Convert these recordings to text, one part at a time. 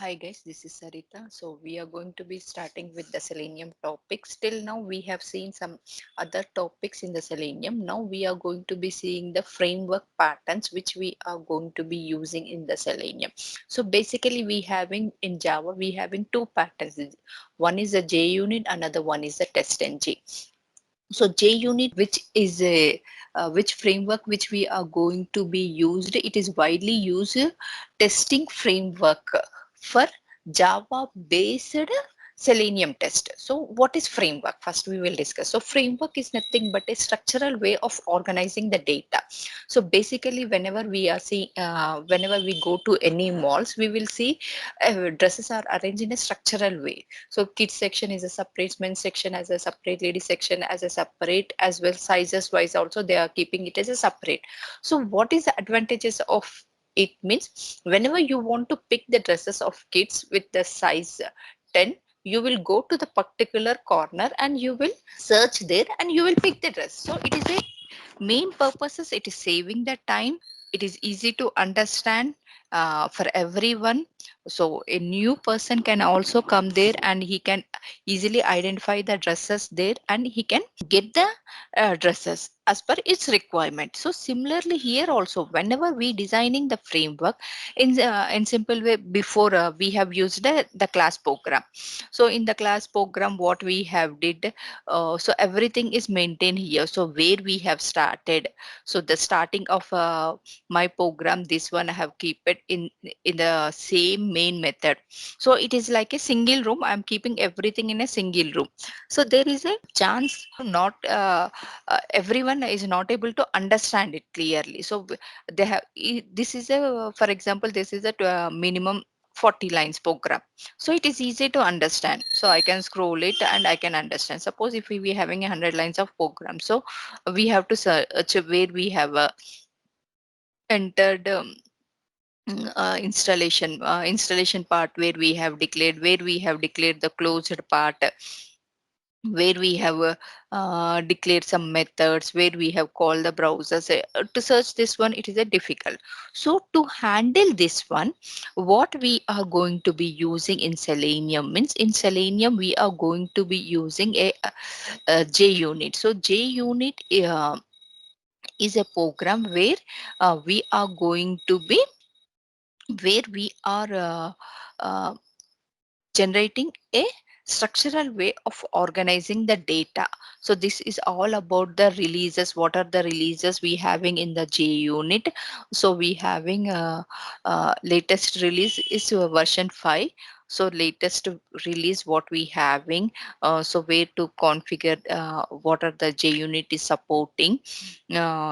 Hi guys, this is Sarita. So we are going to be starting with the Selenium topics. Till now we have seen some other topics in the Selenium. Now we are going to be seeing the framework patterns which we are going to be using in the Selenium. So basically we having in Java, we having two patterns. One is a JUnit, another one is a TestNG. So JUnit, which is a which framework which we are going to be used, it is widely used testing framework for Java based Selenium test. So what is framework? First we will discuss. So framework is nothing but a structural way of organizing the data. So basically whenever we are seeing, whenever we go to any malls, we will see dresses are arranged in a structural way. So kids section is a separate, men's section as a separate, lady section as a separate, as well sizes wise also they are keeping it as a separate. So what is the advantages of it? Means whenever you want to pick the dresses of kids with the size 10, you will go to the particular corner and you will search there and you will pick the dress. So it is a main purposes, it is saving the time, it is easy to understand for everyone. So a new person can also come there and he can easily identify the dresses there and he can get the dresses as per its requirement. So similarly here also, whenever we designing the framework in simple way, before we have used the class program. So in the class program what we have did, so everything is maintained here. So where we have started, so the starting of my program, this one I have keep it in the same main method. So it is like a single room, I'm keeping everything in a single room. So there is a chance not everyone is not able to understand it clearly. So they have this is a, for example, this is a minimum 40 lines program. So it is easy to understand. So I can scroll it and I can understand. Suppose if we having 100 lines of program, so we have to search where we have entered installation part, where we have declared the closed part, where we have declared some methods, where we have called the browsers. To search this one, it is a difficult. So to handle this one, what we are going to be using in Selenium, means in Selenium we are going to be using a JUnit. So JUnit is a program where we are going to be, where we are generating a structural way of organizing the data. So this is all about the releases. What are the releases we having in the JUnit? So we having latest release is version 5. So latest release what we having, so where to configure what are the JUnit is supporting,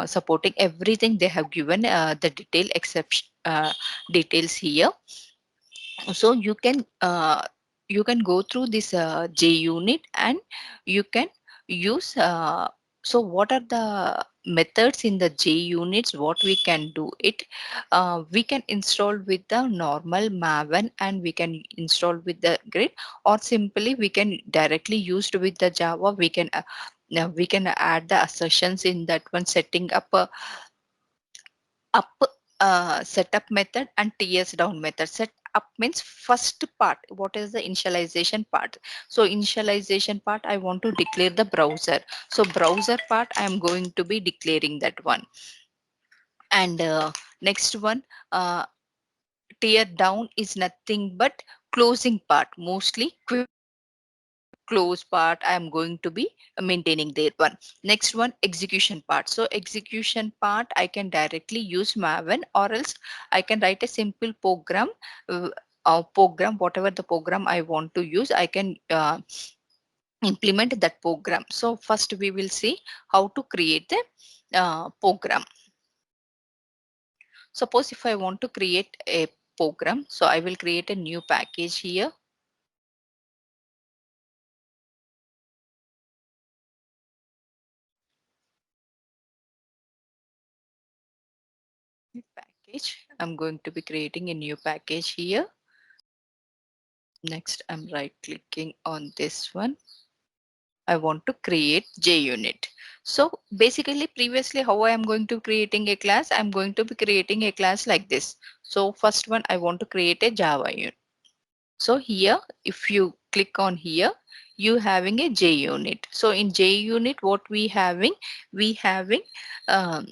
supporting everything they have given the detail exception details here. So you can go through this JUnit and you can use so what are the methods in the JUnits, what we can do it, we can install with the normal maven and we can install with the grid, or simply we can directly used with the Java. We can now we can add the assertions in that one, setting up a up setup method and ts down method. Set up means first part, what is the initialization part. So initialization part I want to declare the browser. So browser part I am going to be declaring that one. And next one, uh, tear down is nothing but closing part, mostly quick close part I am going to be maintaining there one. Next one, execution part. So execution part I can directly use maven, or else I can write a simple program, program, whatever the program I want to use, I can implement that program. So first we will see how to create the program. Suppose if I want to create a program, so I will create a new package here. Package, I'm going to be creating a new package here. Next, I'm right clicking on this one. I want to create JUnit. So basically previously how I am going to creating a class, I'm going to be creating a class like this. So first one, I want to create a Java unit. So here, if you click on here, you having a JUnit. So in JUnit, what we having um,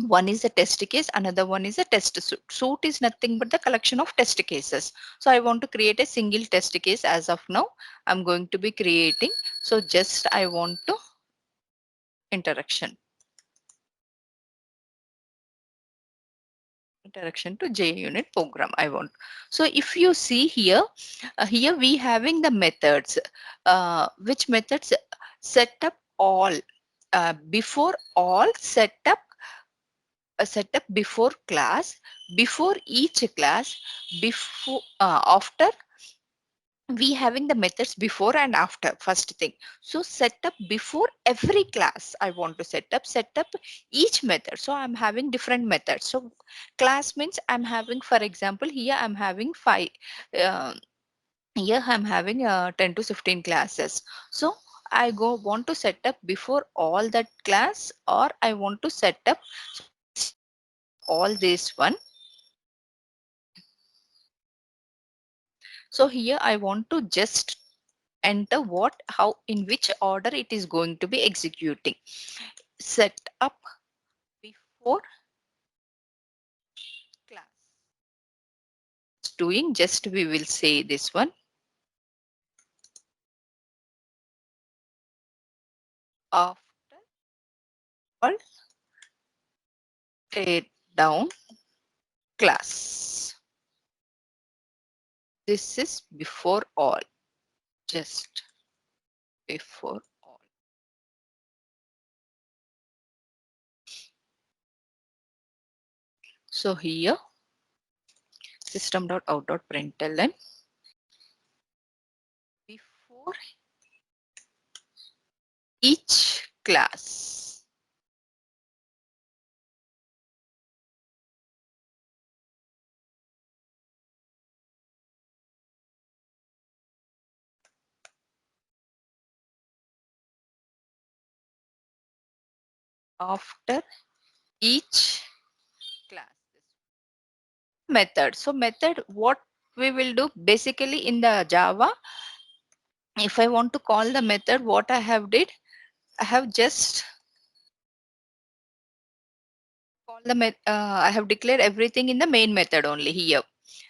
one is a test case, another one is a test suite. Suite is nothing but the collection of test cases. So I want to create a single test case. As of now, I'm going to be creating. So just I want to interaction. Interaction to JUnit program I want. So if you see here, here we having the methods, which methods set up all, before all setup before class, before each class, before after we having the methods before and after. First thing, so setup before every class I want to set up each method. So I'm having different methods. So class means I'm having, for example, here I'm having five, uh, here I'm having 10 to 15 classes. So I go want to set up before all that class, or I want to set up, so just all this one. So here I want to just enter what, how, in which order it is going to be executing. Set up before class. Doing, just we will say this one. After all, tear down class. This is before all. Just before all. So here system.out.println before each class. After each class. Method. So method, what we will do basically in the Java, if I want to call the method, what I have did, I have just call the I have declared everything in the main method only here.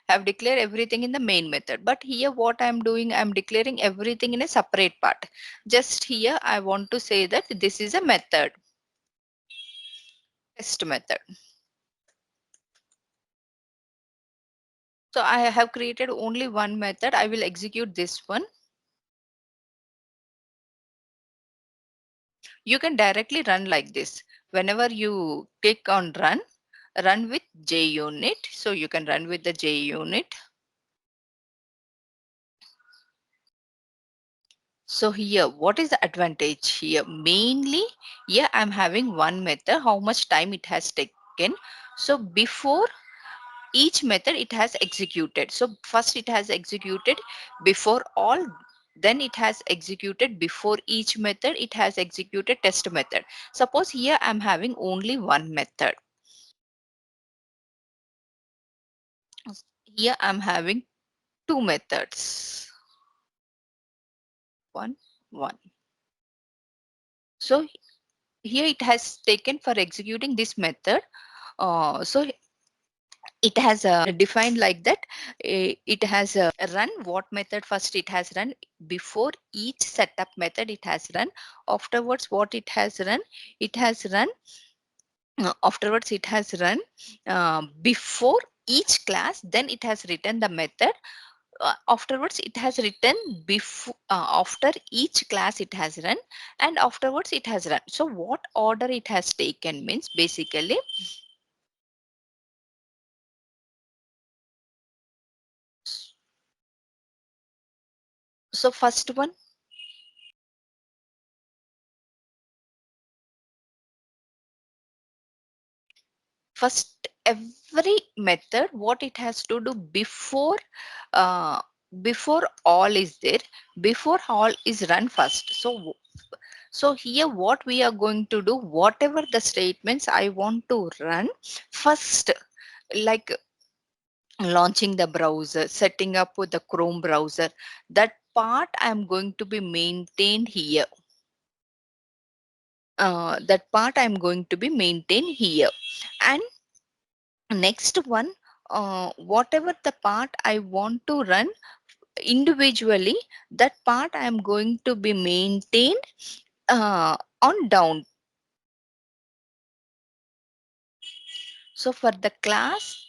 I have declared everything in the main method. But here what I'm doing, I'm declaring everything in a separate part. Just here I want to say that this is a method, test method. So I have created only one method. I will execute this one. You can directly run like this. Whenever you click on run with JUnit. So you can run with the JUnit. So here, what is the advantage here? Mainly, here I'm having one method, how much time it has taken. So before each method, it has executed. So first it has executed before all, then it has executed before each method, it has executed test method. Suppose here I'm having only one method. Here I'm having two methods. One, one. So here it has taken for executing this method. So it has defined like that. It has run what method first it has run before each setup method it has run. Afterwards, what it has run? It has run. Afterwards, it has run before each class. Then it has written the method. Afterwards it has written before, after each class it has run, and afterwards it has run. So what order it has taken means basically, so first every method what it has to do before, uh, before all is there, before all is run first. So here what we are going to do, whatever the statements I want to run first, like launching the browser, setting up with the Chrome browser. That part I'm going to be maintained here. That part I'm going to be maintained here. And next one, whatever the part I want to run individually, that part I am going to be maintained on down. So for the class,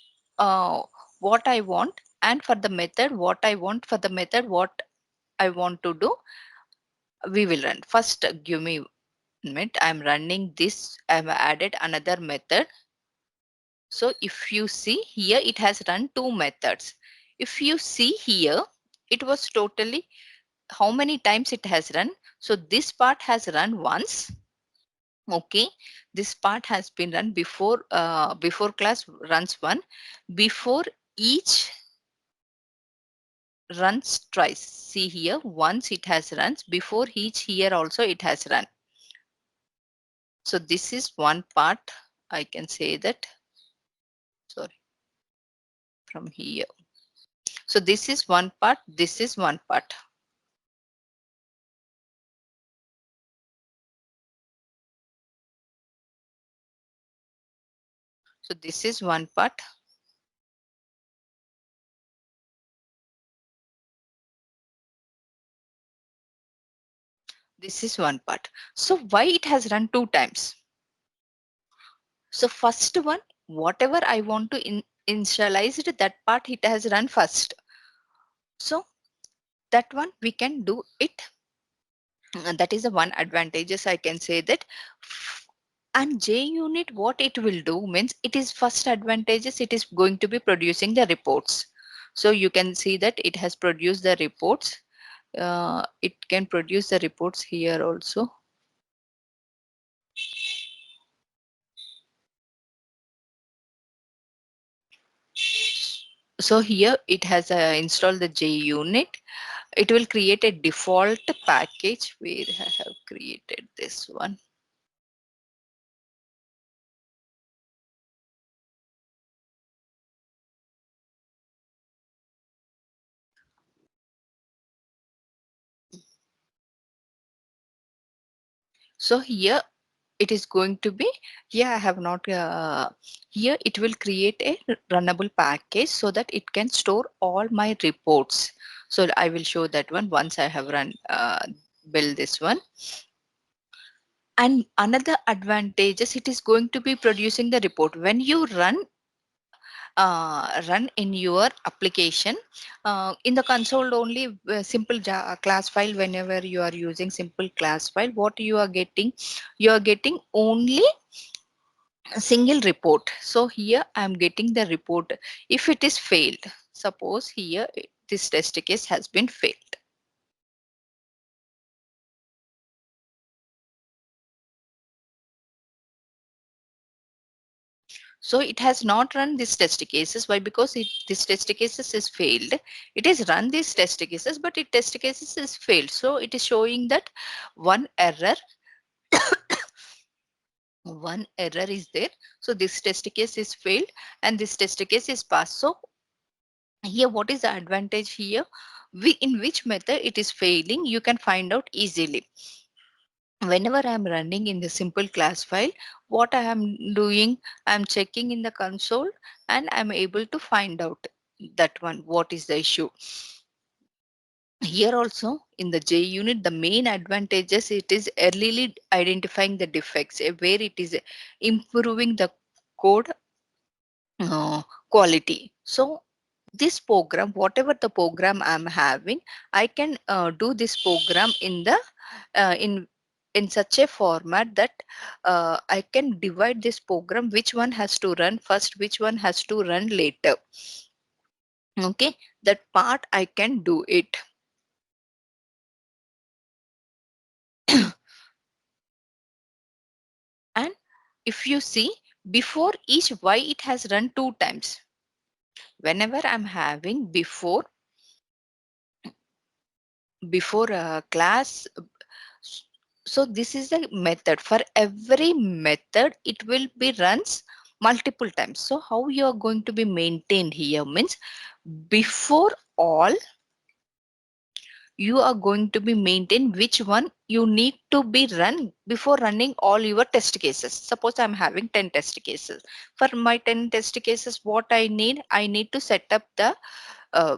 what I want, and for the method, what I want, for the method, what I want to do, we will run. First, give me a minute. I'm running this. I've added another method. So if you see here, it has run two methods. If you see here, it was totally how many times it has run. So this part has run once. Okay, this part has been run before class runs one, before each runs twice. See here, once it has runs, before each here also it has run. So this is one part. I can say that, sorry, from here. So this is one part, this is one part. So this is one part. This is one part. So why it has run two times? So first one, whatever I want to initialize it, that part it has run first. So that one we can do it. That is the one advantages I can say that. And JUnit, what it will do means, it is first advantages, it is going to be producing the reports. So you can see that it has produced the reports. It can produce the reports here also. So here it has installed the JUnit. It will create a default package where I have created this one. So here it is going to be, yeah, I have not, here it will create a runnable package so that it can store all my reports. So I will show that one once I have run, build this one. And another advantages, it is going to be producing the report. When you run in your application, in the console only, simple class file, whenever you are using simple class file, what you are getting only a single report. So here I am getting the report if it is failed. Suppose here this test case has been failed. So it has not run these test cases. Why? Because this test cases is failed. It is run these test cases, but it test cases is failed. So it is showing that one error, one error is there. So this test case is failed and this test case is passed. So here, what is the advantage here? In which method it is failing, you can find out easily. Whenever I'm running in the simple class file, what I am doing, I'm checking in the console and I'm able to find out that one, what is the issue. Here also in the JUnit, the main advantages, it is early identifying the defects, where it is improving the code quality. So this program, whatever the program I'm having, I can do this program in the in such a format that I can divide this program, which one has to run first, which one has to run later. Okay, that part I can do it. And if you see, before each, why it has run two times. Whenever I'm having before a class, so this is the method. For every method, it will be runs multiple times. So how you are going to be maintained here means, before all, you are going to be maintained which one you need to be run before running all your test cases. Suppose I'm having 10 test cases. For my 10 test cases, what I need to set up the uh,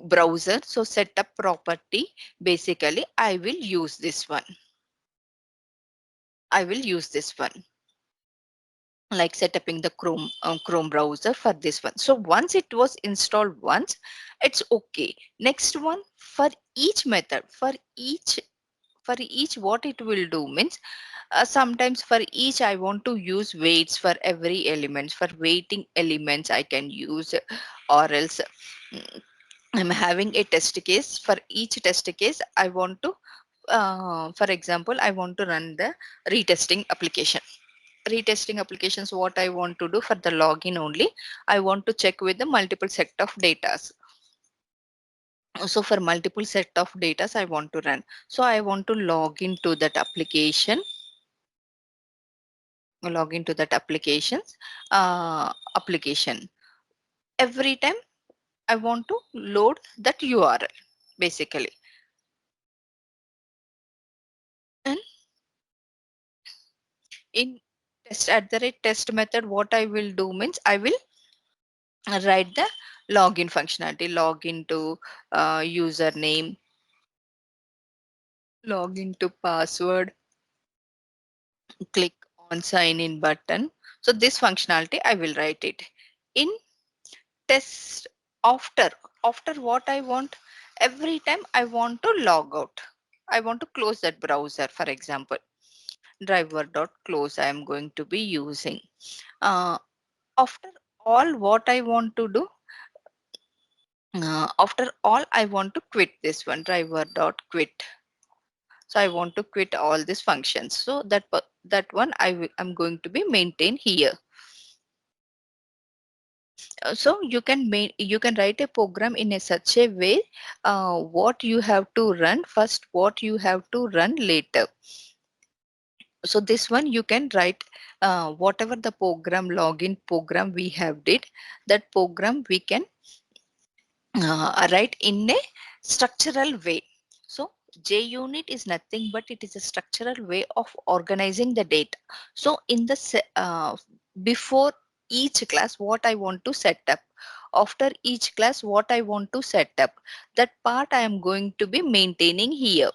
browser. So setup property, basically I will use this one. I will use this one, like setuping the Chrome browser for this one. So once it was installed once, it's okay. Next one, for each method, for each what it will do means, sometimes for each I want to use weights for every element. For weighting elements I can use, or else mm, I'm having a test case. For each test case I want to, for example, I want to run the retesting application. Retesting applications, what I want to do for the login only, I want to check with the multiple set of data. So for multiple set of data I want to run, so I want to log into that application. Every time I want to load that URL, basically. And in test method, what I will do means, I will write the login functionality, login to username, login to password, click on sign in button. So this functionality I will write it in test. After after what I want, every time I want to log out, I want to close that browser. For example, driver.close I am going to be using. uh, After all, what I want to do, after all I want to quit this one, driver.quit. So I want to quit all these functions. So that one I'm going to be maintained here. So you can write a program in a such a way, what you have to run first, what you have to run later. So this one you can write, whatever the program, login program we have did, that program we can write in a structural way. So JUnit is nothing but it is a structural way of organizing the data. So in the before each class, what I want to set up, after each class, what I want to set up, that part I am going to be maintaining here.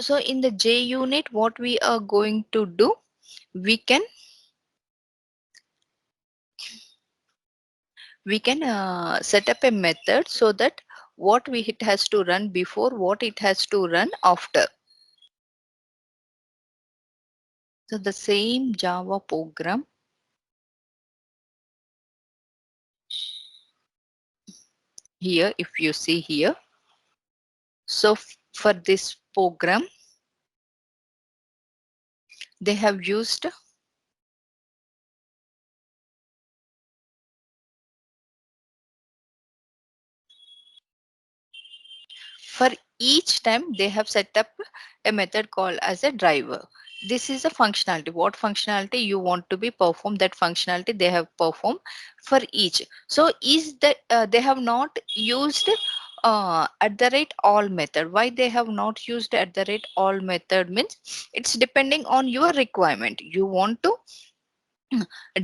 So in the JUnit, what we are going to do, we can set up a method so that what it has to run before, what it has to run after. So the same Java program here, if you see here, so for this program they have used, for each time they have set up a method called as a driver. This is a functionality, what functionality you want to be perform, that functionality they have performed for each. So is that they have not used at the rate all method. Why they have not used at the rate all method means, it's depending on your requirement. You want to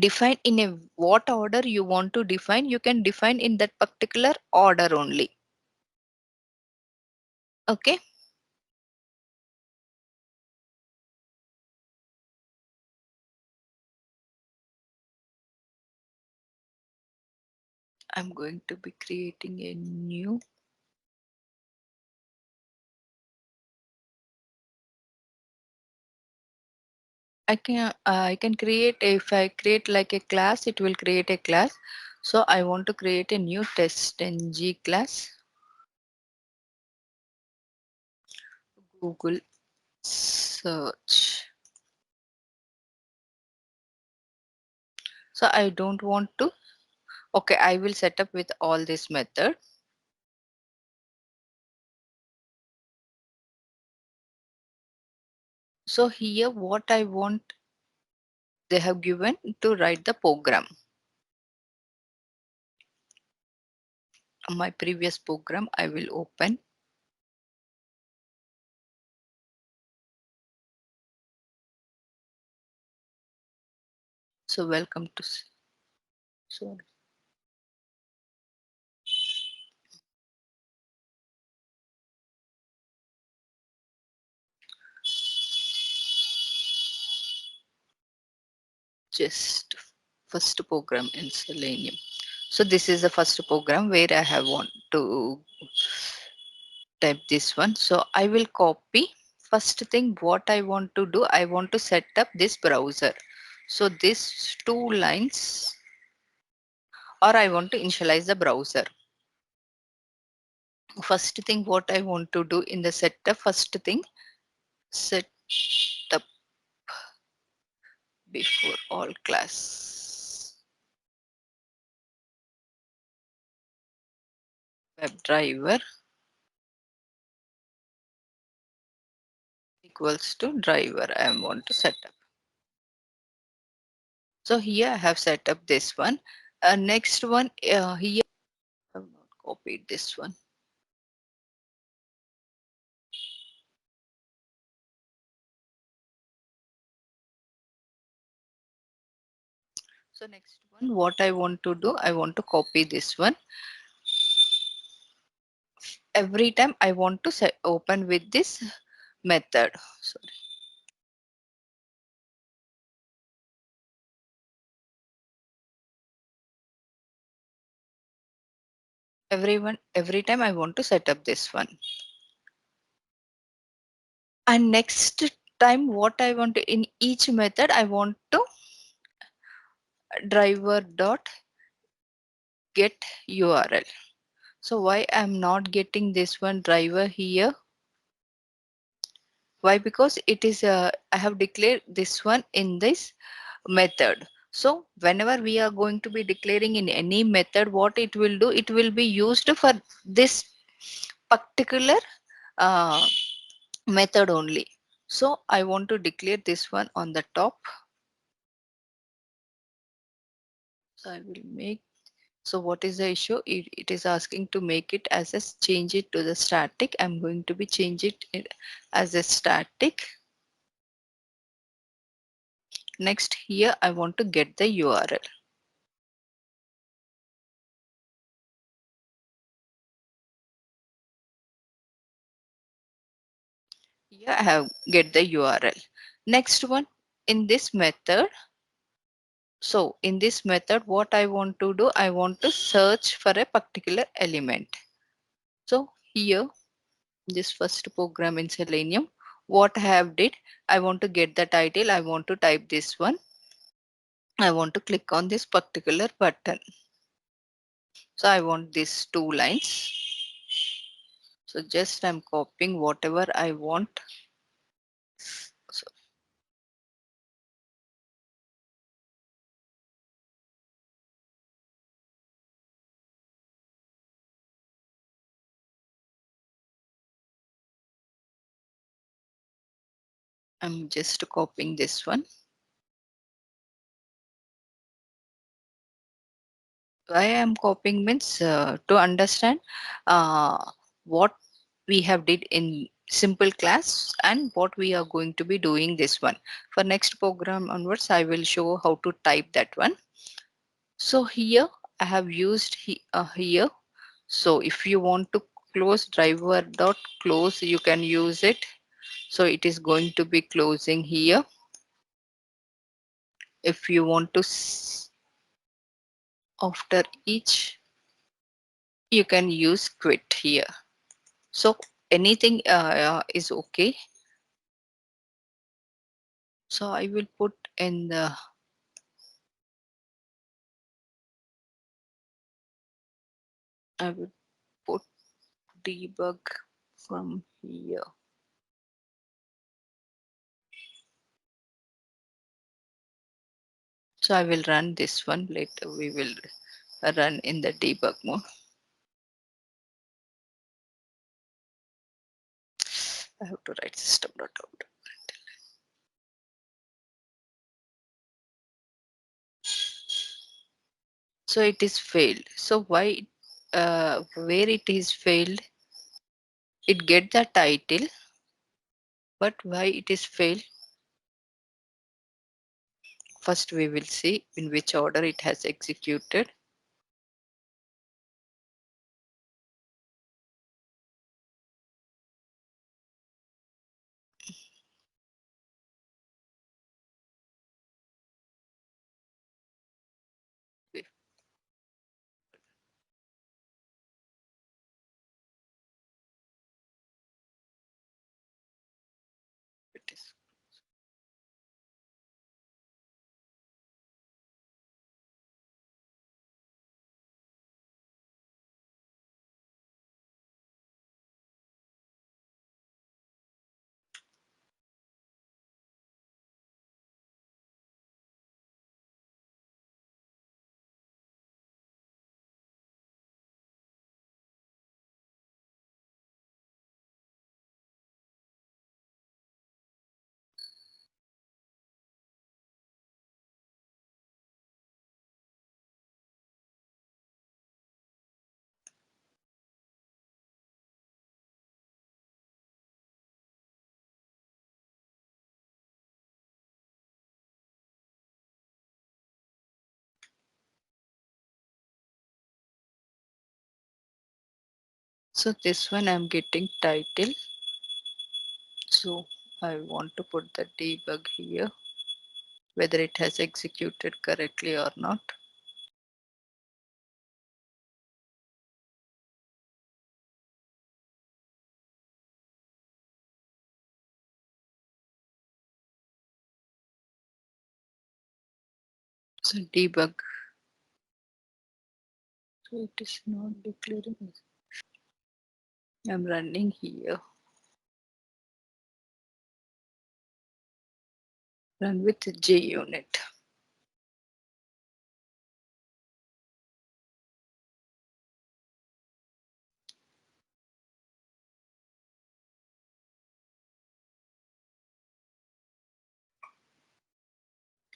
define in a what order you want to define, you can define in that particular order only. Okay. I'm going to be creating a new, I can create, if I create like a class, it will create a class. So I want to create a new test ng class, Google search. So I don't want to, okay, I will set up with all this method. So here what I want, they have given to write the program. My previous program I will open. So welcome to, sorry. Just first program in Selenium. So this is the first program where I have want to type this one. So I will copy. First thing what I want to do, I want to set up this browser. So these two lines, or I want to initialize the browser. First thing what I want to do in the setup, first thing set up before all class WebDriver equals to driver I want to set up. So here I have set up this one. Next one, here I have not copied this one. So next one, what I want to do, I want to copy this one. Every time I want to set, open with this method. Sorry. Every time I want to set up this one. And next time what I want to, in each method, I want to driver dot get URL. So why I'm not getting this one driver here? Why? Because it is I have declared this one in this method. So whenever we are going to be declaring in any method, what it will do, it will be used for this particular uh, method only. So I want to declare this one on the top. So I will make, so what is the issue? It is asking to make it as a change it to the static. I'm going to be change it as a static. Next here I want to get the URL. Here I have get the URL. Next one, in this method. So in this method, what I want to do, I want to search for a particular element. So here, this first program in Selenium, what I have did, I want to get the title. I want to type this one. I want to click on this particular button. So I want these two lines. So just I'm copying whatever I want. So I'm just copying this one. Why I'm copying means to understand what we have did in simple class and what we are going to be doing this one. For next program onwards, I will show how to type that one. So here I have used here. So if you want to close driver dot close, you can use it. So it is going to be closing here. If you want to after each, you can use quit here. So anything is okay. So I will put in the, I will put debug from here. So I will run this one later. We will run in the debug mode. I have to write system.out. So it is failed. So why, where it is failed, it get the title, but why it is failed? First we will see in which order it has executed. It is so this one I'm getting title. So I want to put the debug here, whether it has executed correctly or not. So debug. So it is not declaring. I'm running here. Run with JUnit.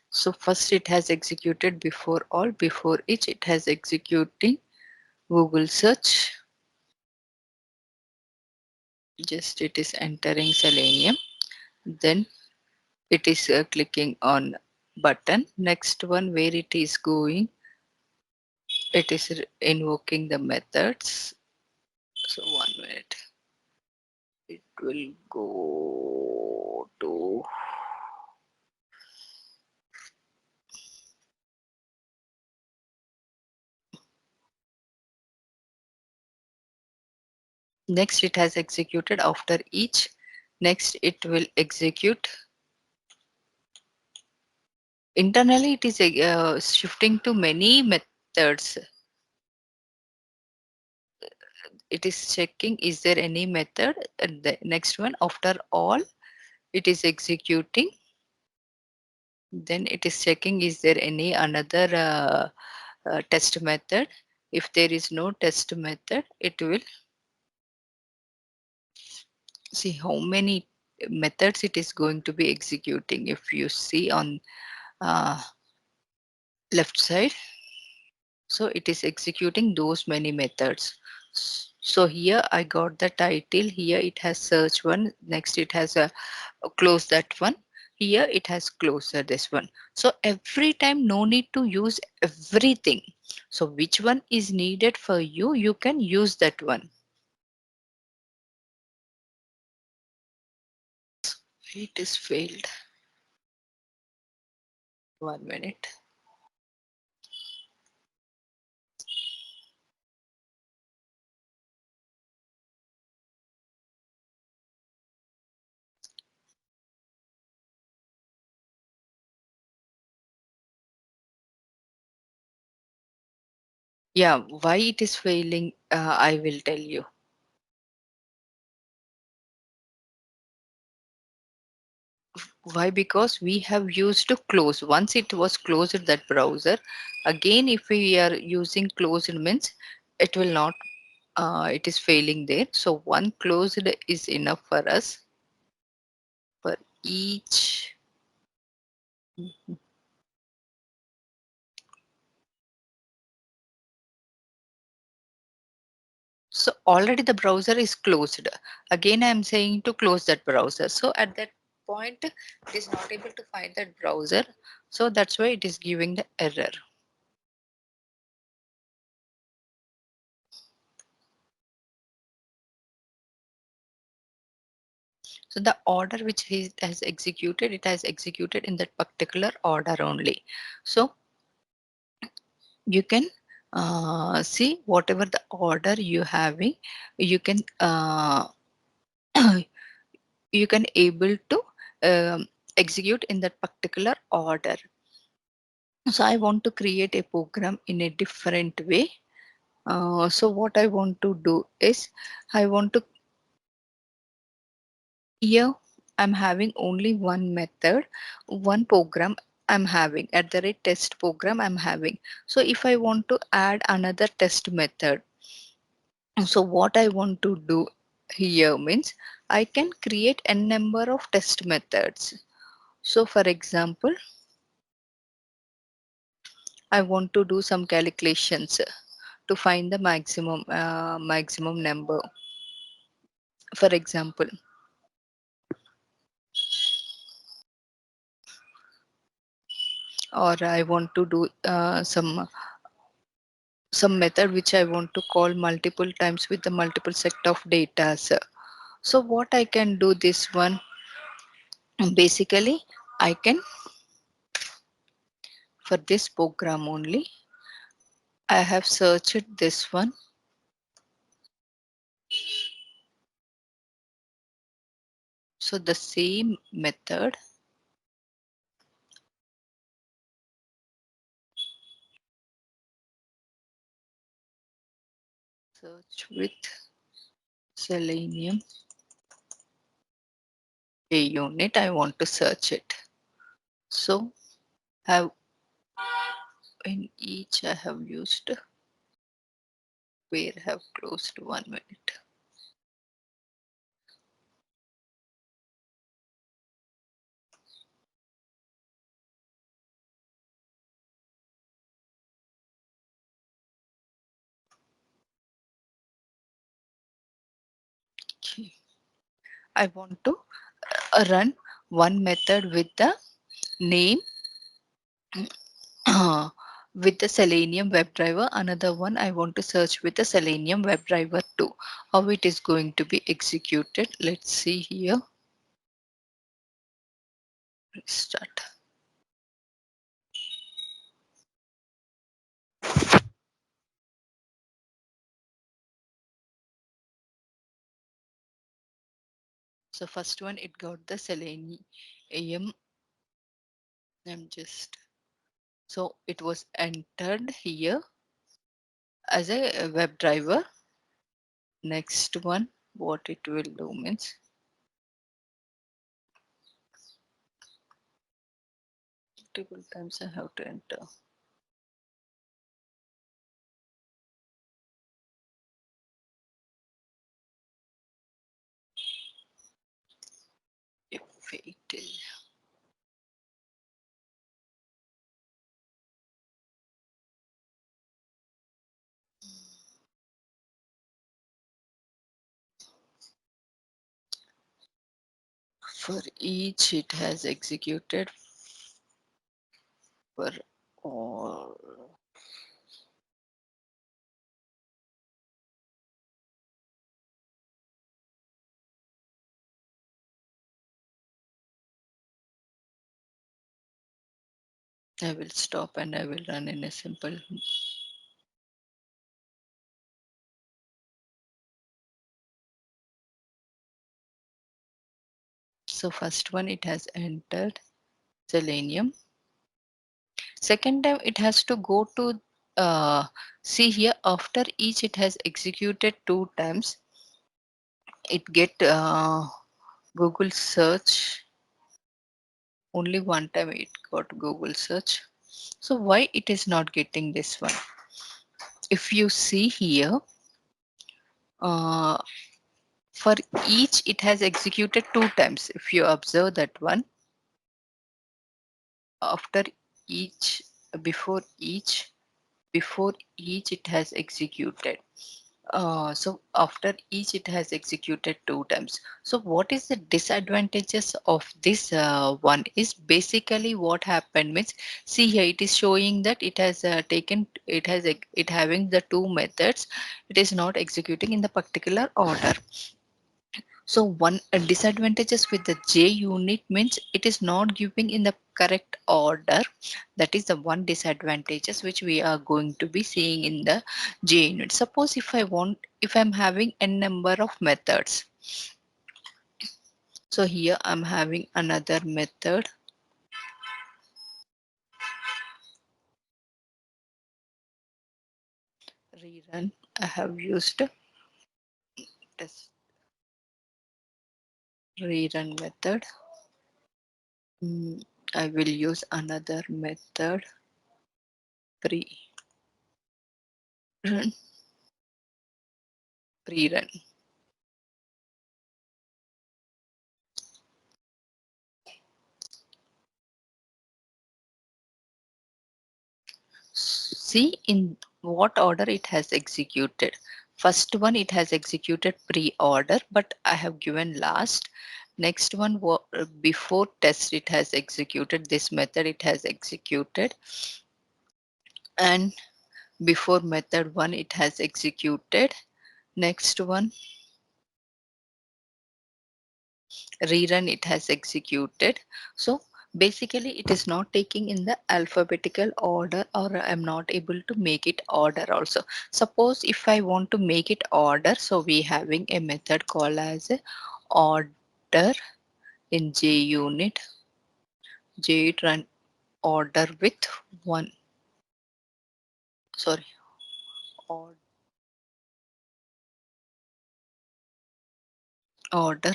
So first it has executed before all, before each it has executing Google search. Just it is entering Selenium. Then it is clicking on button. Next one where it is going, it is invoking the methods. So 1 minute. It will go to next it has executed after each. Next it will execute. Internally it is shifting to many methods. It is checking is there any method, and the next one after all it is executing. Then it is checking is there any another test method. If there is no test method, it will see how many methods it is going to be executing. If you see on uh, left side, so it is executing those many methods. So here I got the title. Here it has search one. Next it has a close that one. Here it has closer this one. So every time no need to use everything. So which one is needed for you, you can use that one. It is failed. 1 minute. Yeah, why it is failing, I will tell you. Why? Because we have used to close. Once it was closed that browser, again if we are using closed means it will not, it is failing there. So one closed is enough for us for each. So already the browser is closed. Again, I am saying to close that browser. So at that point, it is not able to find that browser. So that's why it is giving the error. So the order which he has executed, it has executed in that particular order only. So you can see whatever the order you having, you can you can able to execute in that particular order. So I want to create a program in a different way. So what I want to do is I want to here I'm having only one method, one program I'm having at the rate test program I'm having. So if I want to add another test method, so what I want to do here means I can create a number of test methods. So for example, I want to do some calculations to find the maximum number. For example, or I want to do some method which I want to call multiple times with the multiple set of data. So what I can do this one, basically I can, for this program only, I have searched this one. So the same method, search with Selenium a unit, I want to search it. So have in each I have used where have closed 1 minute. Okay. I want to run one method with the name with the Selenium WebDriver. Another one I want to search with the Selenium WebDriver 2. How it is going to be executed? Let's see here. Restart. So first one it got the Selenium. I'm just so it was entered here as a WebDriver. Next one, what it will do means multiple times I have to enter. If it is for each it has executed for all. I will stop and I will run in a simple. So first one it has entered Selenium. Second time it has to go to see here after each it has executed 2 times. It get Google search. Only one time it got Google search. So why it is not getting this one? If you see here, uh, for each it has executed 2 times. If you observe that one, after each, before each, before each it has executed. So after each it has executed two times. So what is the disadvantages of this one is basically what happened means, see here it is showing that it has taken it has it having the two methods, it is not executing in the particular order. So one disadvantages with the J unit means it is not giving in the correct order. That is the one disadvantages which we are going to be seeing in the J unit. Suppose if I'm having n number of methods. So here I'm having another method, rerun. I have used test rerun method. I will use another method, pre-run, pre-run. See in what order it has executed. First one it has executed pre-order, but I have given last. Next one before test it has executed this method it has executed, and before method one it has executed. Next one rerun it has executed. So basically it is not taking in the alphabetical order, or I'm not able to make it order also. Suppose if I want to make it order, so we having a method called as a order in JUnit. J run order with one, sorry, or- order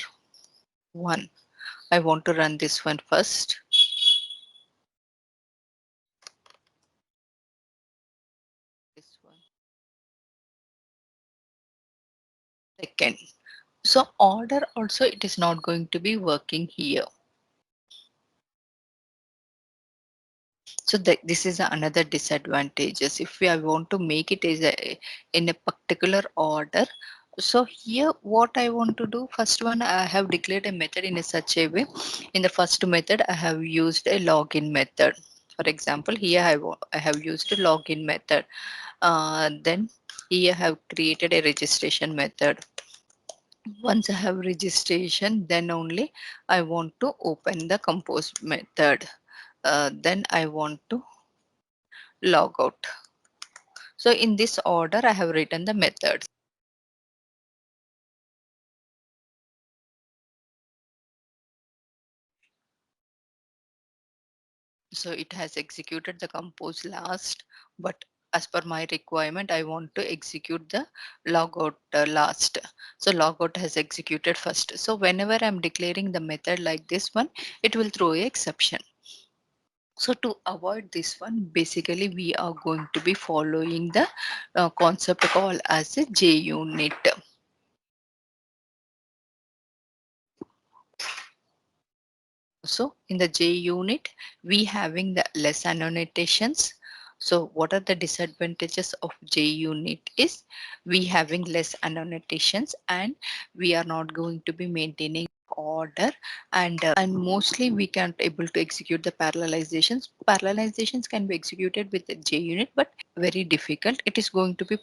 one. I want to run this one first, this one second. So order also it is not going to be working here. So this is another disadvantages. If we want to make it is in a particular order. So here what I want to do, first one I have declared a method in a such a way. In the first method I have used a login method. For example, here I have used a login method. Then here I have created a registration method. Once I have registration, then only I want to open the compose method. Then I want to log out. So in this order, I have written the methods. So it has executed the compose last, but as per my requirement, I want to execute the logout last. So logout has executed first. So whenever I'm declaring the method like this one, it will throw a exception. So to avoid this one, basically we are going to be following the concept called as a JUnit. So in the J unit, we having the less annotations. So what are the disadvantages of J unit is we having less annotations, and we are not going to be maintaining order, and mostly we can't able to execute the parallelizations. Parallelizations can be executed with the J unit, but very difficult. It is going to be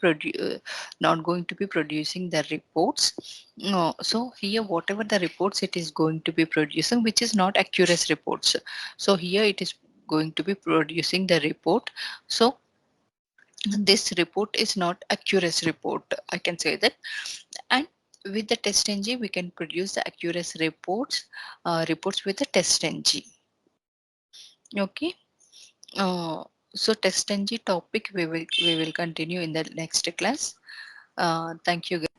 not going to be producing the reports. No, so here whatever the reports it is going to be producing, which is not accurate reports. So here it is going to be producing the report. So this report is not accurate report, I can say that. And with the test ng we can produce the accurate reports, reports with the test ng. Okay. uh, so test ng topic we will continue in the next class. Thank you.